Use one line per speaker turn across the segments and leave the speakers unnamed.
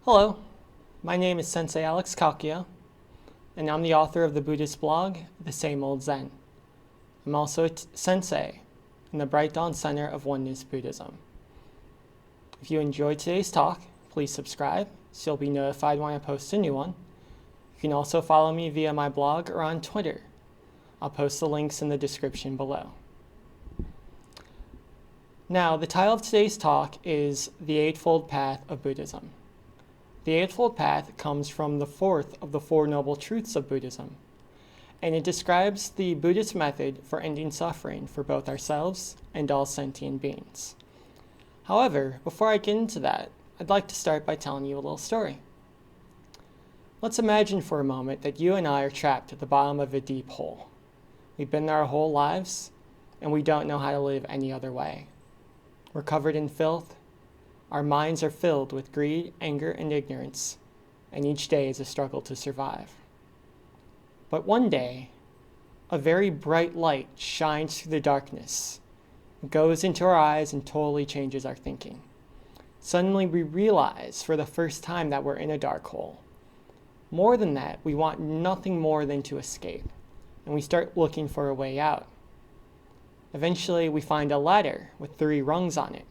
Hello, my name is Sensei Alex Kakia, and I'm the author of the Buddhist blog, The Same Old Zen. I'm also a sensei in the Bright Dawn Center of Oneness Buddhism. If you enjoyed today's talk, please subscribe so you'll be notified when I post a new one. You can also follow me via my blog or on Twitter. I'll post the links in the description below. Now, the title of today's talk is The Eightfold Path of Buddhism. The Eightfold Path comes from the fourth of the Four Noble Truths of Buddhism, and it describes the Buddhist method for ending suffering for both ourselves and all sentient beings. However, before I get into that, I'd like to start by telling you a little story. Let's imagine for a moment that you and I are trapped at the bottom of a deep hole. We've been there our whole lives, and we don't know how to live any other way. We're covered in filth. Our minds are filled with greed, anger, and ignorance, and each day is a struggle to survive. But one day, a very bright light shines through the darkness. It goes into our eyes and totally changes our thinking. Suddenly we realize for the first time that we're in a dark hole. More than that, we want nothing more than to escape, and we start looking for a way out. Eventually, we find a ladder with 3 rungs on it.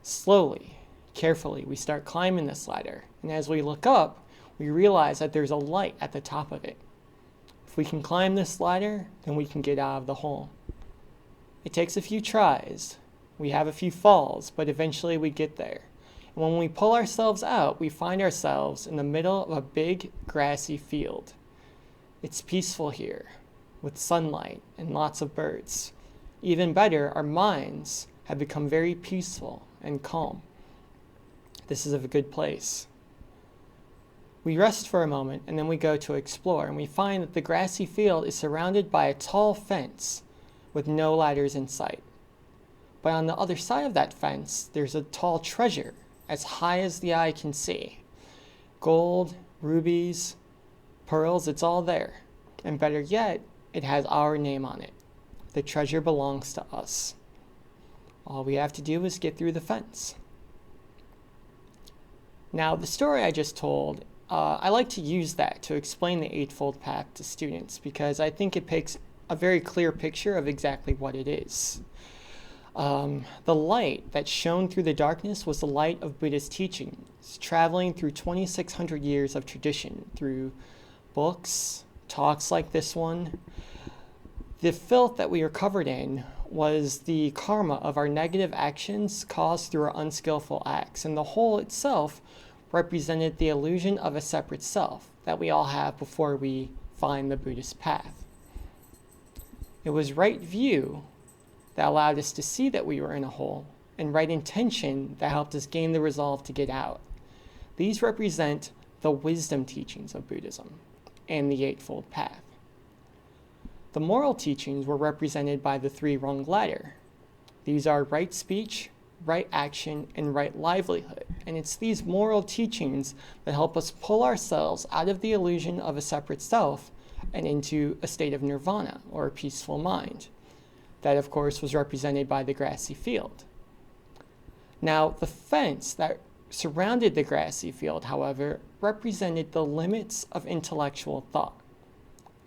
Slowly, carefully, we start climbing this ladder, and as we look up, we realize that there's a light at the top of it. If we can climb this ladder, then we can get out of the hole. It takes a few tries. We have a few falls, but eventually we get there. And when we pull ourselves out, we find ourselves in the middle of a big grassy field. It's peaceful here, with sunlight and lots of birds. Even better, our minds have become very peaceful and calm. This is a good place. We rest for a moment and then we go to explore, and we find that the grassy field is surrounded by a tall fence with no ladders in sight. But on the other side of that fence, there's a tall treasure as high as the eye can see. Gold, rubies, pearls, it's all there. And better yet, it has our name on it. The treasure belongs to us. All we have to do is get through the fence. Now, the story I just told, I like to use that to explain the Eightfold Path to students because I think it paints a very clear picture of exactly what it is. The light that shone through the darkness was the light of Buddhist teachings, traveling through 2,600 years of tradition, through books, talks like this one. The filth that we are covered in was the karma of our negative actions caused through our unskillful acts, and the hole itself represented the illusion of a separate self that we all have before we find the Buddhist path. It was right view that allowed us to see that we were in a hole, and right intention that helped us gain the resolve to get out. These represent the wisdom teachings of Buddhism and the Eightfold Path. The moral teachings were represented by the 3-rung ladder. These are right speech, right action, and right livelihood. And it's these moral teachings that help us pull ourselves out of the illusion of a separate self and into a state of nirvana, or a peaceful mind. That, of course, was represented by the grassy field. Now, the fence that surrounded the grassy field, however, represented the limits of intellectual thought.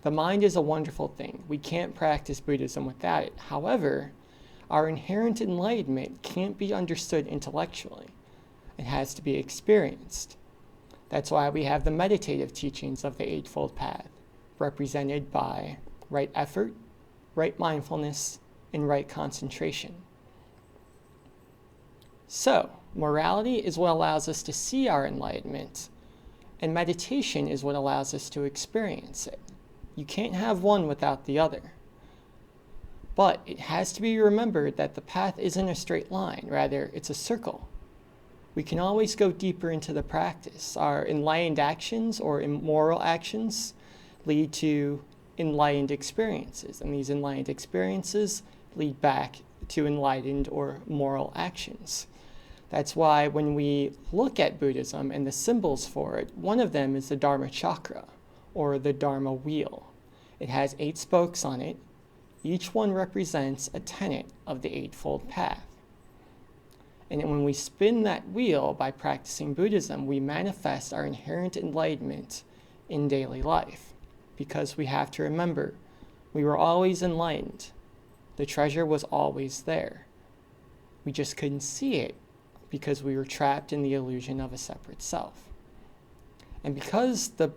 The mind is a wonderful thing. We can't practice Buddhism without it. However, our inherent enlightenment can't be understood intellectually. It has to be experienced. That's why we have the meditative teachings of the Eightfold Path, represented by right effort, right mindfulness, and right concentration. So, morality is what allows us to see our enlightenment, and meditation is what allows us to experience it. You can't have one without the other. But it has to be remembered that the path isn't a straight line, rather it's a circle. We can always go deeper into the practice. Our enlightened actions or immoral actions lead to enlightened experiences, and these enlightened experiences lead back to enlightened or moral actions. That's why when we look at Buddhism and the symbols for it, one of them is the Dharma Chakra, or the Dharma wheel. It has 8 spokes on it. Each one represents a tenet of the Eightfold Path. And when we spin that wheel by practicing Buddhism, we manifest our inherent enlightenment in daily life. Because we have to remember, we were always enlightened. The treasure was always there. We just couldn't see it because we were trapped in the illusion of a separate self. And because the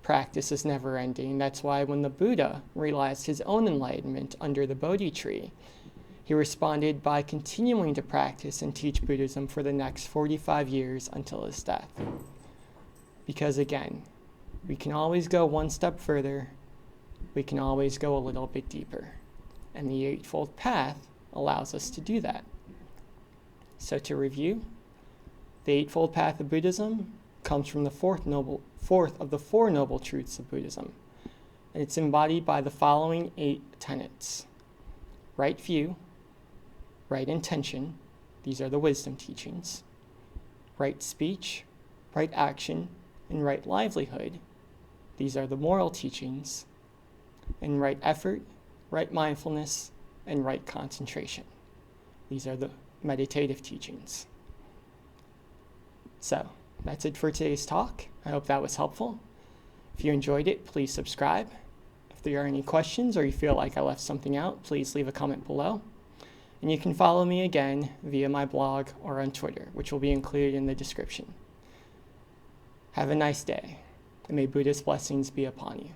practice is never ending, that's why when the Buddha realized his own enlightenment under the Bodhi tree, he responded by continuing to practice and teach Buddhism for the next 45 years until his death. Because again, we can always go one step further, we can always go a little bit deeper. And the Eightfold Path allows us to do that. So to review, the Eightfold Path of Buddhism comes from the fourth of the Four Noble Truths of Buddhism. And it's embodied by the following 8 tenets: right view, right intention, these are the wisdom teachings, right speech, right action, and right livelihood, these are the moral teachings, and right effort, right mindfulness, and right concentration, these are the meditative teachings. So, that's it for today's talk. I hope that was helpful. If you enjoyed it, please subscribe. If there are any questions or you feel like I left something out, please leave a comment below. And you can follow me again via my blog or on Twitter, which will be included in the description. Have a nice day, and may Buddha's blessings be upon you.